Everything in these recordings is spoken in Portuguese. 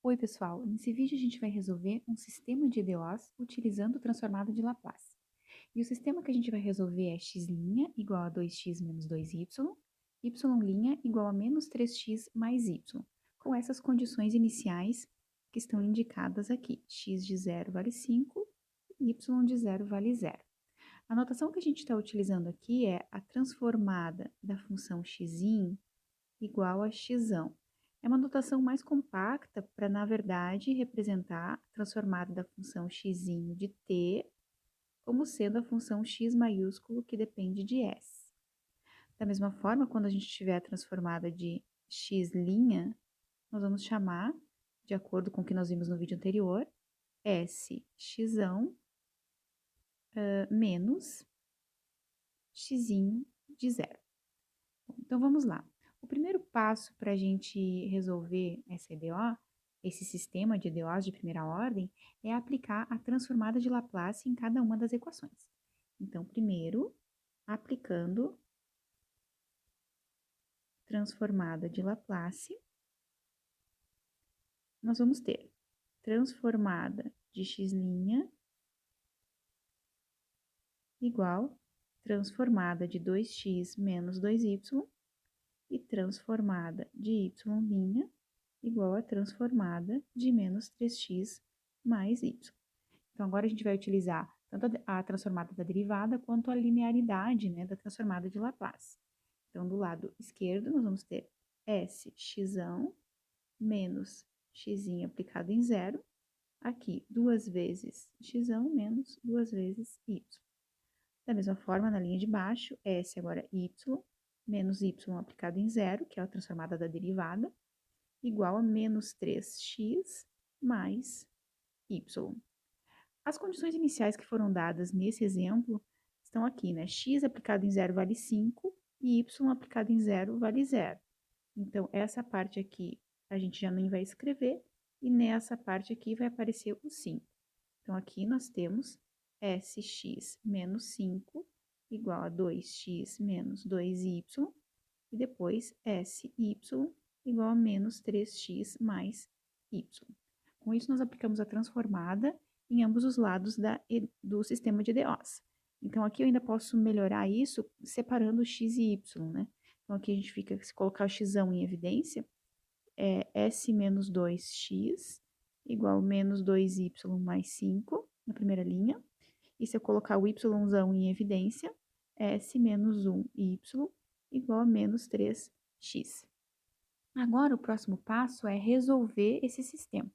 Oi, pessoal! Nesse vídeo a gente vai resolver um sistema de EDOs utilizando o transformado de Laplace. E o sistema que a gente vai resolver é x' igual a 2x menos 2y, y' igual a menos 3x mais y, com essas condições iniciais que estão indicadas aqui. X de 0 vale 5, y de 0 vale 0. A notação que a gente está utilizando aqui é a transformada da função x igual a x. É uma notação mais compacta para, na verdade, representar a transformada da função x de t como sendo a função x maiúsculo que depende de s. Da mesma forma, quando a gente tiver a transformada de x', nós vamos chamar, de acordo com o que nós vimos no vídeo anterior, s x menos x de 0. Então, vamos lá. O primeiro passo para a gente resolver essa EDO, esse sistema de EDOs de primeira ordem, é aplicar a transformada de Laplace em cada uma das equações. Então, primeiro, aplicando transformada de Laplace, nós vamos ter transformada de x' igual transformada de 2x menos 2y e transformada de y' igual a transformada de menos 3x mais y. Então, agora a gente vai utilizar tanto a transformada da derivada quanto a linearidade, né, da transformada de Laplace. Então, do lado esquerdo, nós vamos ter sx menos x aplicado em zero. Aqui, 2 vezes x menos 2 vezes y. Da mesma forma, na linha de baixo, s agora y menos y aplicado em zero, que é a transformada da derivada, igual a menos 3x mais y. As condições iniciais que foram dadas nesse exemplo estão aqui, né? X aplicado em zero vale 5 e y aplicado em zero vale 0. Então, essa parte aqui a gente já nem vai escrever e nessa parte aqui vai aparecer o 5. Então, aqui nós temos sx menos 5 igual a 2x menos 2y e depois sy igual a menos 3x mais y. Com isso, nós aplicamos a transformada em ambos os lados do sistema de EDOs. Então, aqui eu ainda posso melhorar isso separando x e y, né? Então, aqui a gente fica, se colocar o x em evidência, é s menos 2x igual a menos 2y mais 5, na primeira linha. E se eu colocar o y em evidência, é s menos 1y igual a menos 3x. Agora, o próximo passo é resolver esse sistema.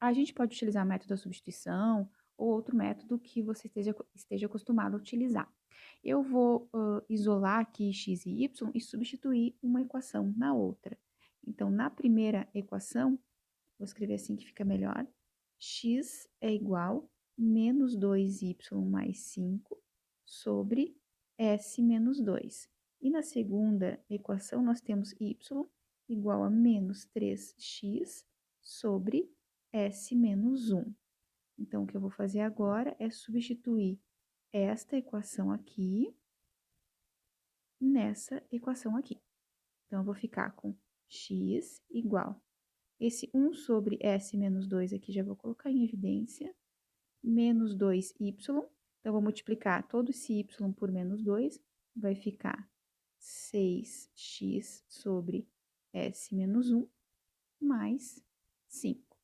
A gente pode utilizar o método da substituição ou outro método que você esteja acostumado a utilizar. Eu vou isolar aqui x e y e substituir uma equação na outra. Então, na primeira equação, vou escrever assim que fica melhor, x é igual a menos 2y mais 5 sobre s menos 2. E na segunda equação, nós temos y igual a menos 3x sobre s menos 1. Então, o que eu vou fazer agora é substituir esta equação aqui nessa equação aqui. Então, eu vou ficar com x igual. Esse 1 sobre s menos 2 aqui já vou colocar em evidência, menos 2y. Então, eu vou multiplicar todo esse y por menos 2, vai ficar 6x sobre s menos 1 mais 5.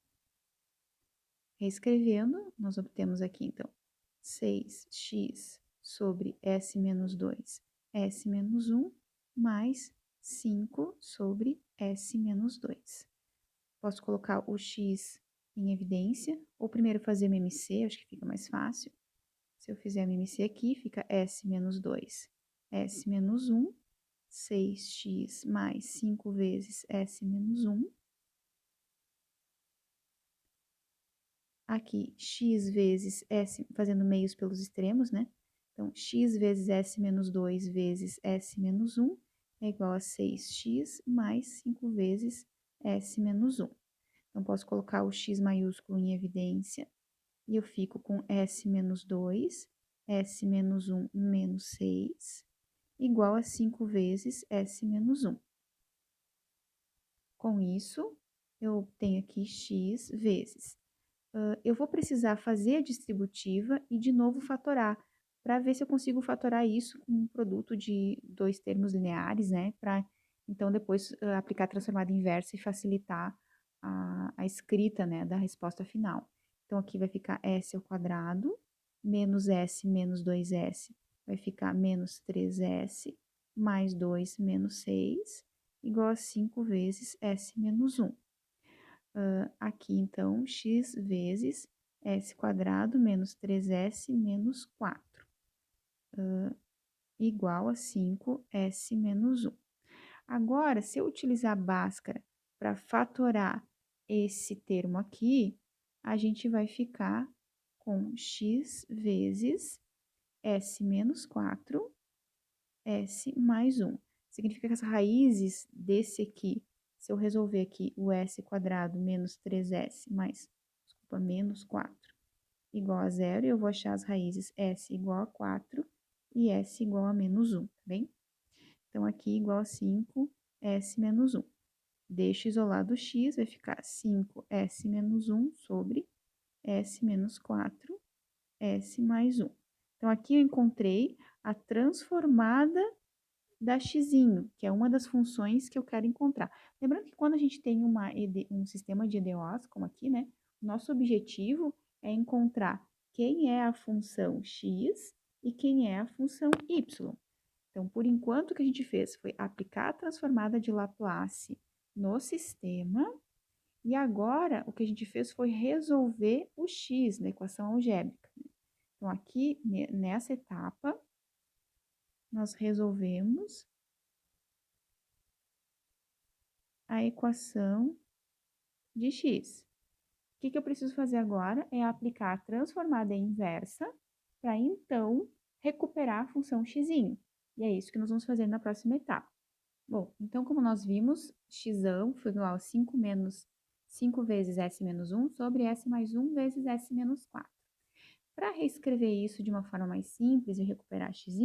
Reescrevendo, nós obtemos aqui, então, 6x sobre s menos 2, s menos 1, mais 5 sobre s menos 2. Posso colocar o x em evidência, ou primeiro fazer MMC, acho que fica mais fácil. Se eu fizer MMC aqui, fica s menos 2, s menos 1, 6x mais 5 vezes s menos 1. Aqui, x vezes s, fazendo meios pelos extremos, né? Então, x vezes s menos 2 vezes s menos 1 é igual a 6x mais 5 vezes s menos 1. Então, posso colocar o x maiúsculo em evidência e eu fico com s menos 2, s menos 1 menos 6, igual a 5 vezes s menos 1. Com isso, eu tenho aqui x vezes. Eu vou precisar fazer a distributiva e de novo fatorar, para ver se eu consigo fatorar isso com um produto de dois termos lineares, né? Para então depois aplicar a transformada inversa e facilitar a escrita, né, da resposta final. Então aqui vai ficar s ao quadrado, menos s menos 2s, vai ficar menos 3s, mais 2 menos 6, igual a 5 vezes s menos 1. Aqui, então, x vezes s quadrado menos 3s menos 4, igual a 5s menos 1. Agora, se eu utilizar a Bhaskara para fatorar esse termo aqui, a gente vai ficar com x vezes s menos 4, s mais 1. Significa que as raízes desse aqui, se eu resolver aqui o s quadrado menos 3s mais, desculpa, menos 4 igual a 0, eu vou achar as raízes s igual a 4 e s igual a menos 1, tá bem? Então, aqui igual a 5, s menos 1. Deixo isolado o x, vai ficar 5s menos 1 sobre s menos 4, s mais 1. Então, aqui eu encontrei a transformada da x'inho, que é uma das funções que eu quero encontrar. Lembrando que quando a gente tem um sistema de EDOs, como aqui, né, o nosso objetivo é encontrar quem é a função x e quem é a função y. Então, por enquanto, o que a gente fez foi aplicar a transformada de Laplace no sistema, e agora o que a gente fez foi resolver o x na equação algébrica. Então, aqui, nessa etapa, nós resolvemos a equação de x. O que eu preciso fazer agora é aplicar a transformada inversa para, então, recuperar a função x. E é isso que nós vamos fazer na próxima etapa. Bom, então, como nós vimos, x foi igual a 5 vezes s menos 1 sobre s mais 1 vezes s menos 4. Para reescrever isso de uma forma mais simples e recuperar x,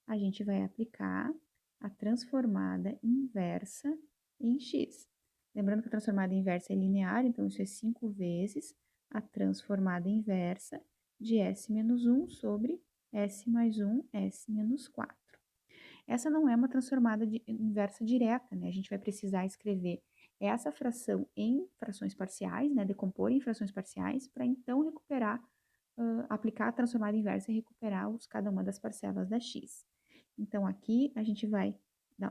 a gente vai aplicar a transformada inversa em x. Lembrando que a transformada inversa é linear, então isso é 5 vezes a transformada inversa de s menos 1 sobre s mais 1, s menos 4. Essa não é uma transformada inversa direta, né? A gente vai precisar escrever essa fração em frações parciais, né? Decompor em frações parciais, para então recuperar, aplicar a transformada inversa e recuperar cada uma das parcelas da x. Então, aqui a gente vai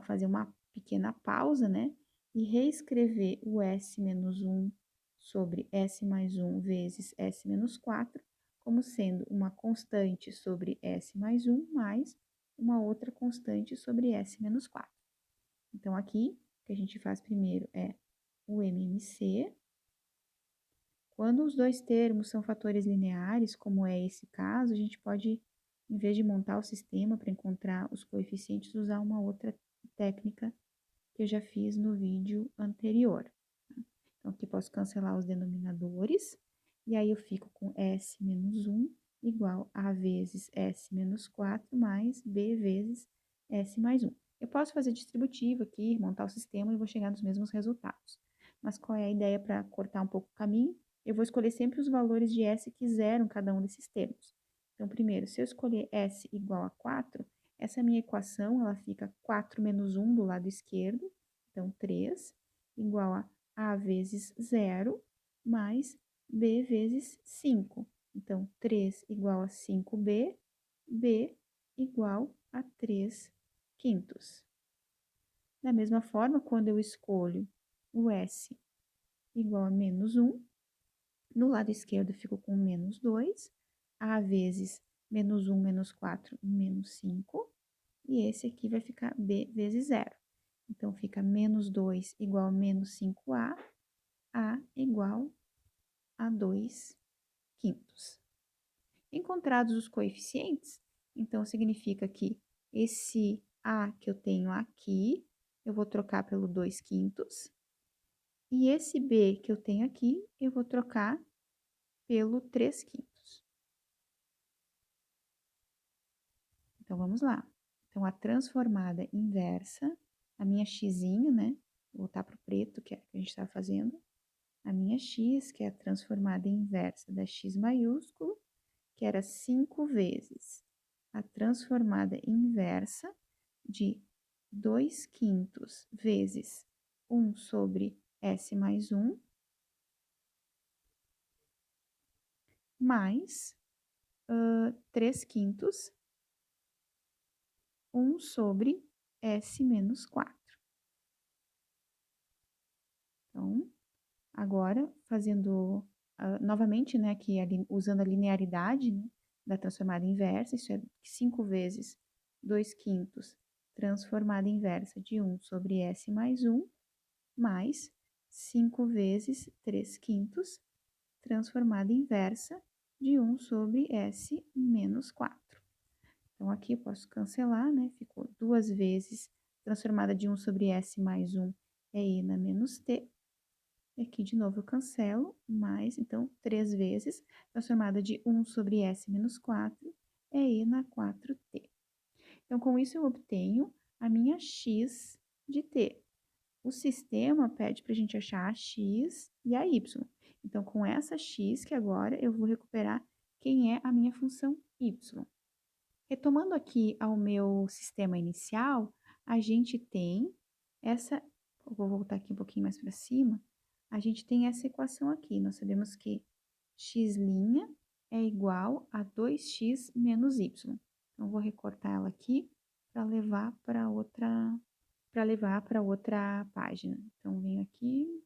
fazer uma pequena pausa, né? E reescrever o s menos 1 sobre s mais 1 vezes s menos 4 como sendo uma constante sobre s mais 1 mais uma outra constante sobre s menos 4. Então, aqui, o que a gente faz primeiro é o MMC. Quando os dois termos são fatores lineares, como é esse caso, a gente pode, em vez de montar o sistema para encontrar os coeficientes, usar uma outra técnica que eu já fiz no vídeo anterior. Então, aqui posso cancelar os denominadores, e aí eu fico com S menos 1 igual a vezes S menos 4 mais B vezes S mais 1. Eu posso fazer distributivo aqui, montar o sistema e vou chegar nos mesmos resultados. Mas qual é a ideia para cortar um pouco o caminho? Eu vou escolher sempre os valores de S que zeram cada um desses termos. Então, primeiro, se eu escolher S igual a 4, essa minha equação ela fica 4 menos 1 do lado esquerdo, então 3, igual a vezes 0 mais B vezes 5. Então, 3 igual a 5B, B igual a 3 quintos. Da mesma forma, quando eu escolho o S igual a menos 1, no lado esquerdo eu fico com menos 2, A vezes menos 1 menos 4, menos 5, e esse aqui vai ficar B vezes 0. Então, fica menos 2 igual a menos 5A, A igual a 2 quintos. Encontrados os coeficientes, então significa que esse A que eu tenho aqui, eu vou trocar pelo 2 quintos, e esse B que eu tenho aqui, eu vou trocar pelo 3 quintos. Então, vamos lá. Então, a transformada inversa, a minha x'inho, né? Vou voltar para o preto, que é o que a gente está fazendo. a minha x, que é a transformada inversa da x maiúsculo, que era 5 vezes a transformada inversa de 2/5 vezes 1 sobre S mais 1, mais 3/5, 1 sobre S menos 4. Então, agora, fazendo novamente, né, aqui usando a linearidade, né, da transformada inversa, isso é 5 vezes 2/5 transformada inversa de 1 sobre S mais 1, mais 5 vezes 3/5 transformada inversa de 1 sobre S menos 4. Então, aqui eu posso cancelar, né? Ficou 2 vezes transformada de 1 sobre S mais 1 é E na menos T. E aqui, de novo, eu cancelo, mais, então, 3 vezes transformada de 1 sobre S menos 4 é E na 4T. Então, com isso, eu obtenho a minha x de t. O sistema pede para a gente achar a x e a y. Então, com essa x, que agora eu vou recuperar quem é a minha função y. Retomando aqui ao meu sistema inicial, a gente tem essa, vou voltar aqui um pouquinho mais para cima, a gente tem essa equação aqui. Nós sabemos que x' é igual a 2x menos y. Então, vou recortar ela aqui para levar para outra página. Então, venho aqui.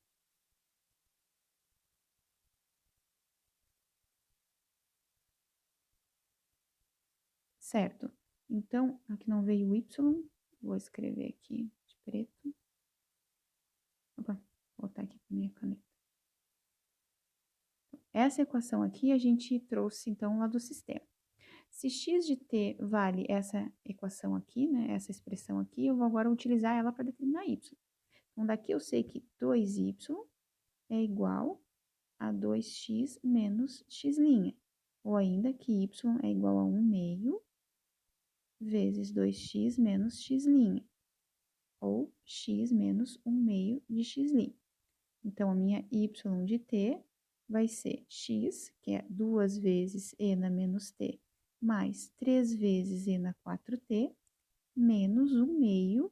Certo. Então, aqui não veio o y, vou escrever aqui de preto. Opa, vou voltar aqui para minha caneta. Essa equação aqui a gente trouxe, então, lá do sistema. Se x de t vale essa equação aqui, né, essa expressão aqui, eu vou agora utilizar ela para determinar y. Então, daqui eu sei que 2y é igual a 2x menos x', ou ainda que y é igual a 1/2 vezes 2x menos x', ou x menos 1/2 de x'. Então, a minha y de t vai ser x, que é 2 vezes e na menos t, mais 3 vezes e na 4t, menos 1/2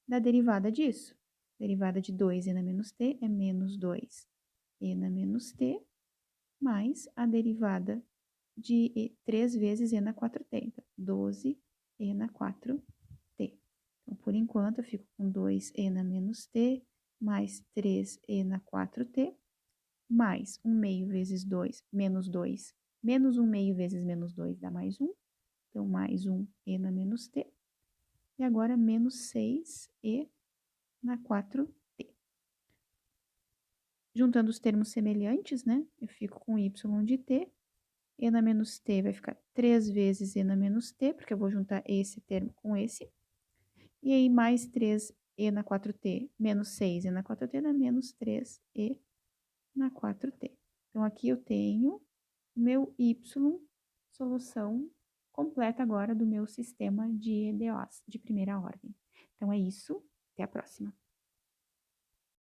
da derivada disso. Derivada de 2e na menos t é menos 2e na menos t, mais a derivada de 3 vezes e na 4t, então 12e na 4t. Então, por enquanto, eu fico com 2e na menos t, mais 3e na 4t, mais 1/2 vezes 2, menos 2, menos 1/2 vezes menos 2 dá mais 1, então mais 1e na menos t, e agora menos 6e na 4t. Juntando os termos semelhantes, né, eu fico com y de t, e na menos t vai ficar 3 vezes e na menos t, porque eu vou juntar esse termo com esse, e aí mais 3e na 4t, menos 6e na 4t dá menos 3e na 4t. Então, aqui eu tenho meu y, solução completa agora do meu sistema de EDOs de primeira ordem. Então, é isso. Até a próxima.